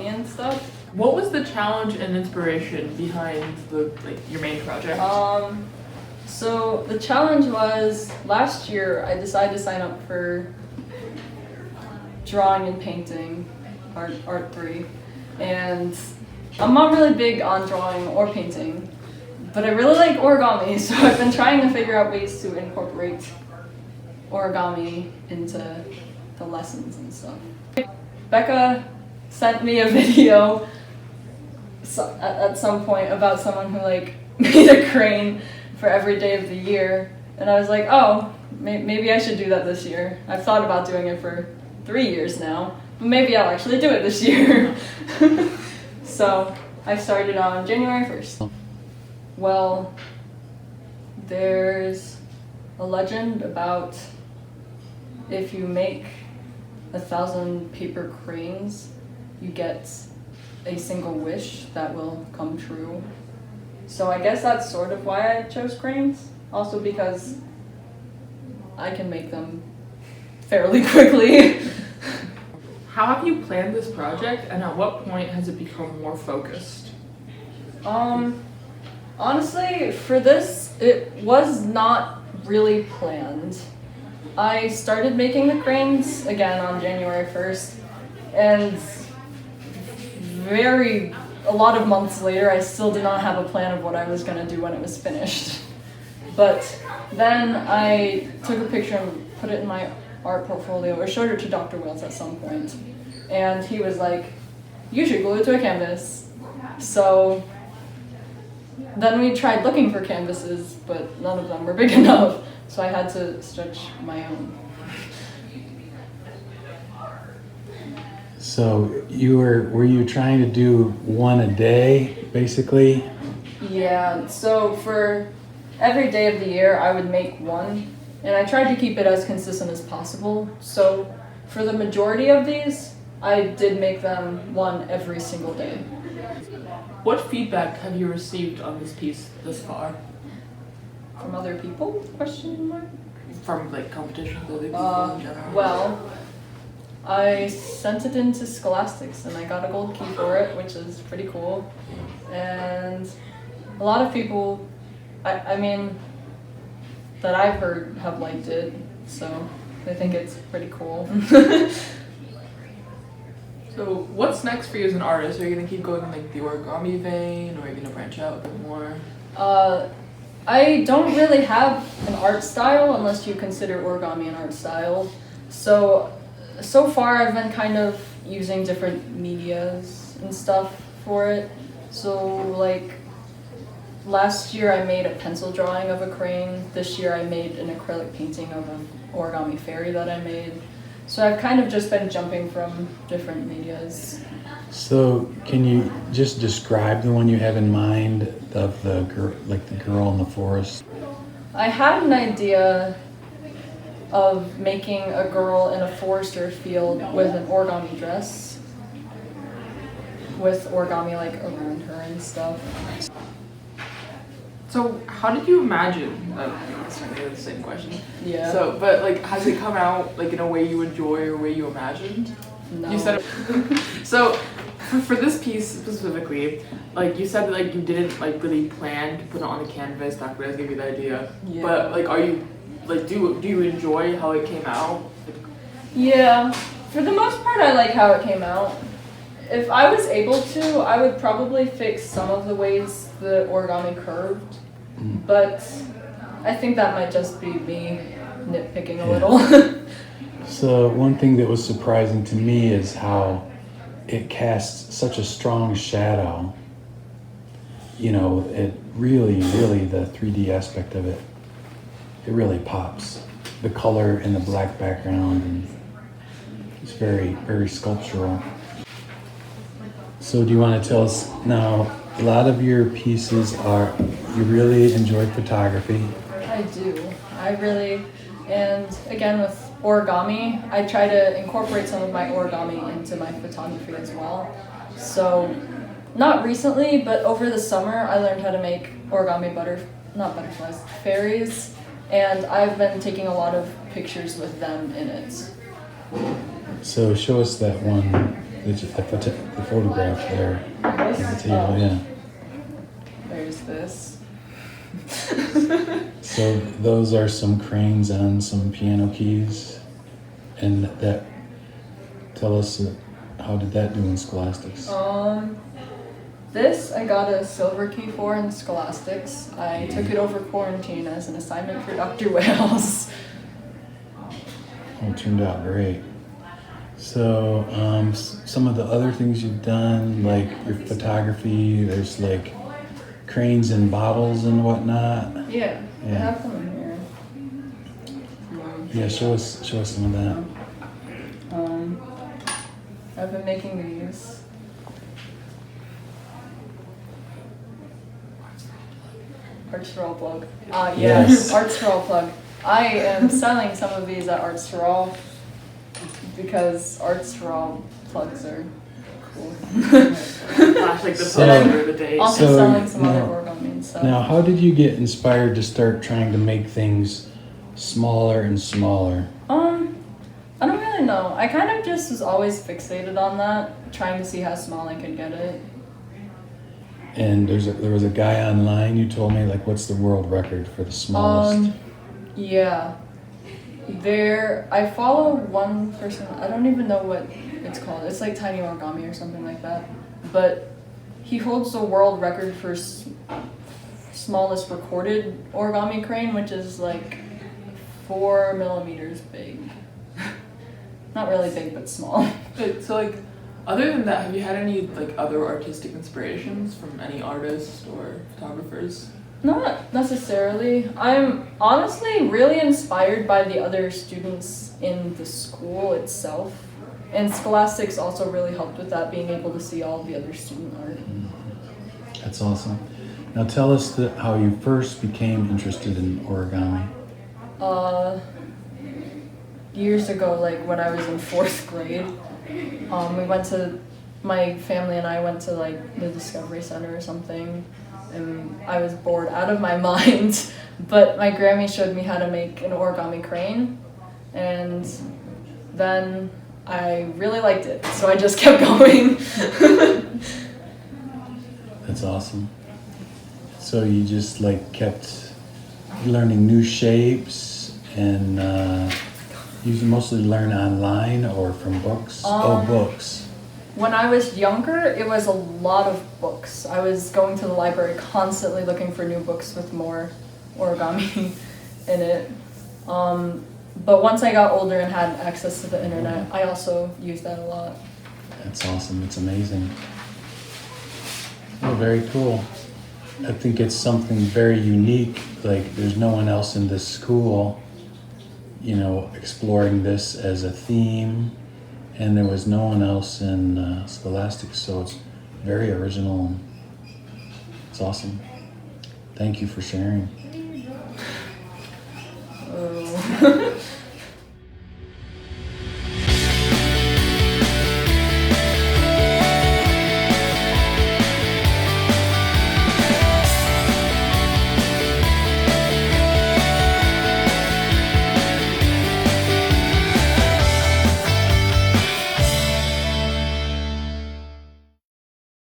origami and stuff. What was the challenge and inspiration behind your main project? So the challenge was last year I decided to sign up for drawing and painting, art 3, and I'm not really big on drawing or painting, but I really like origami, so I've been trying to figure out ways to incorporate origami into the lessons and stuff. Becca sent me a video at some point about someone who made a crane for every day of the year, and I was like, oh, maybe I should do that this year. I've thought about doing it for 3 years now, but maybe I'll actually do it this year. So I started on January 1st. Well, there's a legend about if you make 1,000 paper cranes, you get a single wish that will come true. So I guess that's sort of why I chose cranes. Also because I can make them fairly quickly. How have you planned this project, and at what point has it become more focused? Honestly, for this, it was not really planned. I started making the cranes again on January 1st, and a lot of months later, I still did not have a plan of what I was going to do when it was finished. But then I took a picture and put it in my art portfolio, or showed it to Dr. Wales at some point, and he was like, you should glue it to a canvas. So then we tried looking for canvases, but none of them were big enough, so I had to stretch my own. So were you trying to do one a day, basically? Yeah, so for every day of the year I would make one, and I tried to keep it as consistent as possible. So for the majority of these, I did make them one every single day. What feedback have you received on this piece thus far? From other people? Question mark? From competitions with other people in general? Well, I sent it into Scholastics and I got a gold key for it, which is pretty cool. And a lot of people, I mean, that I've heard have liked it, so I think it's pretty cool. So what's next for you as an artist? Are you going to keep going in the origami vein, or are you going to branch out a bit more? I don't really have an art style unless you consider origami an art style. So far I've been kind of using different medias and stuff for it. So last year I made a pencil drawing of a crane. This year I made an acrylic painting of an origami fairy that I made. So I've kind of just been jumping from different medias. So can you just describe the one you have in mind of the girl in the forest? I had an idea of making a girl in a forester field with an origami dress, with origami around her and stuff. So how did you imagine? That's the same question. Yeah. So, but has it come out in a way you enjoy or way you imagined? No. You said so. For this piece specifically, you said that you didn't really plan to put it on the canvas. Dr. Reyes gave you the idea. Yeah. But are you do you enjoy how it came out? Yeah. For the most part, I like how it came out. If I was able to, I would probably fix some of the ways the origami curved, but I think that might just be me nitpicking a little. So one thing that was surprising to me is how it casts such a strong shadow. It really, the 3D aspect of it, it really pops. The color and the black background, and it's very, very sculptural. So do you want to tell us now, a lot of your pieces you really enjoy photography. I do. I really, and again with origami, I try to incorporate some of my origami into my photography as well. So, not recently, but over the summer, I learned how to make origami fairies, and I've been taking a lot of pictures with them in it. So show us that one the photograph there of the table, yeah. There's this. So those are some cranes on some piano keys, and that. Tell us how did that do in Scholastics? This I got a silver key for in Scholastics. I took it over quarantine as an assignment for Dr. Wales. Oh, it turned out great. So some of the other things you've done, like your photography, there's like cranes and bottles and whatnot. Yeah, I Yeah. have them in here. Yeah, show us some of that. I've been making these. Arts for All plug. Yes. Arts for All plug. I am selling some of these at Arts for All because Arts for All plugs are cool. Flash like the So- picture of the day. Also So, selling some other now- origami stuff. Now, how did you get inspired to start trying to make things smaller and smaller? I don't really know. I kind of just was always fixated on that, trying to see how small I could get it. And there was a guy online, you told me, like, what's the world record for the smallest? Yeah. I follow one person, I don't even know what it's called. It's like Tiny Origami or something like that. But he holds the world record for smallest recorded origami crane, which is like 4 millimeters big. Not really big, but small. Okay, so like, other than that, have you had any like other artistic inspirations from any artists or photographers? Not necessarily. I'm honestly really inspired by the other students in the school itself. And Scholastics also really helped with that, being able to see all the other student art. That's awesome. Now tell us how you first became interested in origami. Years ago, like when I was in 4th grade, my family and I went to like the Discovery Center or something, and I was bored out of my mind, but my Grammy showed me how to make an origami crane, and then I really liked it, so I just kept going. That's awesome. So you just like kept learning new shapes, and you mostly learn online or from books? Books. When I was younger, it was a lot of books. I was going to the library constantly looking for new books with more origami in it. But once I got older and had access to the internet, I also used that a lot. That's awesome. It's amazing. Oh, very cool. I think it's something very unique. Like there's no one else in this school, you know, exploring this as a theme, and there was no one else in Scholastics, so it's very original. It's awesome. Thank you for sharing. Oh.